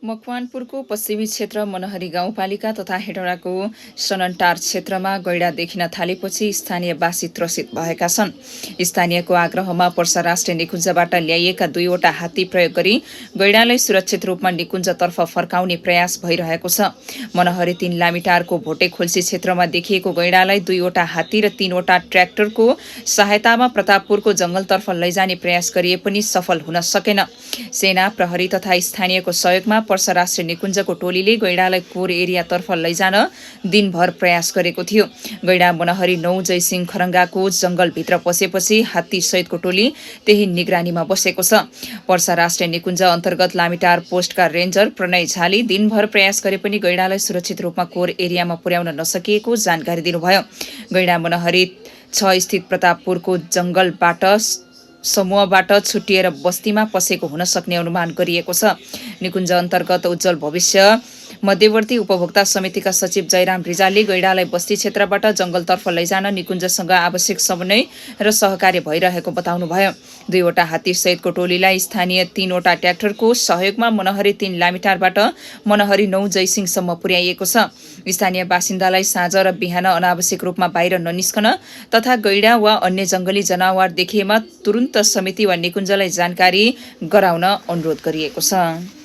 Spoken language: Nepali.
मकवानपुरको पश्चिमी क्षेत्र मनहरी गाउँपालिका तथा हेटौँडाको सननटार क्षेत्रमा गैंडा देखिन थालेपछि स्थानीयवासी त्रसित भएका छन्। स्थानीयको आग्रहमा पर्सा राष्ट्रिय निकुञ्जबाट ल्याइएका 2वटा हात्ती प्रयोग गरी गैंडालाई सुरक्षित रूपमा निकुञ्जतर्फ फर्काउने प्रयास भइरहेको छ। मनहरी 3 लामिटारको भोटे खोल्सी क्षेत्रमा देखिएको गैंडालाई 2वटा हात्ती र 3वटा ट्र्याक्टरको सहायतामा प्रतापपुरको जंगलतर्फ लैजाने प्रयास गरिए पनि सफल हुन सकेन। सेना, प्रहरी तथा स्थानीयको सहयोगमा पर्सा राष्ट्रिय निकुञ्जको टोलीले गैंडालाई कोर एरियातर्फ लैजान दिनभर प्रयास गरेको थियो। गैंडा मनहरी 9 जयसिंह खरङ्गाको जंगलभित्र पसेपछि हात्ती सहितको टोली त्यही निगरानीमा बसेको छ। पर्सा राष्ट्रिय निकुञ्ज अन्तर्गत लामिटार पोस्टका रेन्जर प्रणय झाले दिनभर प्रयास गरे पनि गैंडालाई सुरक्षित रूपमा कोर एरियामा पुर्याउन नसकिएको जानकारी दिनुभयो। गैंडा मनहरी 6 स्थित प्रतापपुरको जंगलबाट समूहबाट छुटिएर बस्तीमा पसेको हुन सक्ने अनुमान गरिएको छ। निकुञ्ज अन्तर्गत उज्जवल भविष्य मध्यवर्ती उपभोक्ता समितिका सचिव जयराम रिजालले गैंडालाई बस्ती क्षेत्रबाट जंगलतर्फ लैजान निकुञ्जसँग आवश्यक समन्वय र सहकार्य भइरहेको बताउनुभयो। 2वटा हात्ती सहितको टोलीलाई स्थानीय 3वटा ट्र्याक्टरको सहयोगमा मनहरी 3 लामिटारबाट मनहरी 9 जयसिंहसम्म पुर्याइएको छ। स्थानीय बासिन्दालाई साँझ र बिहान अनावश्यक रूपमा बाहिर ननिस्कन तथा गैंडा वा अन्य जंगली जनावर देखिएमा तुरुन्त समिति वा निकुञ्जलाई जानकारी गराउन अनुरोध गरिएको छ।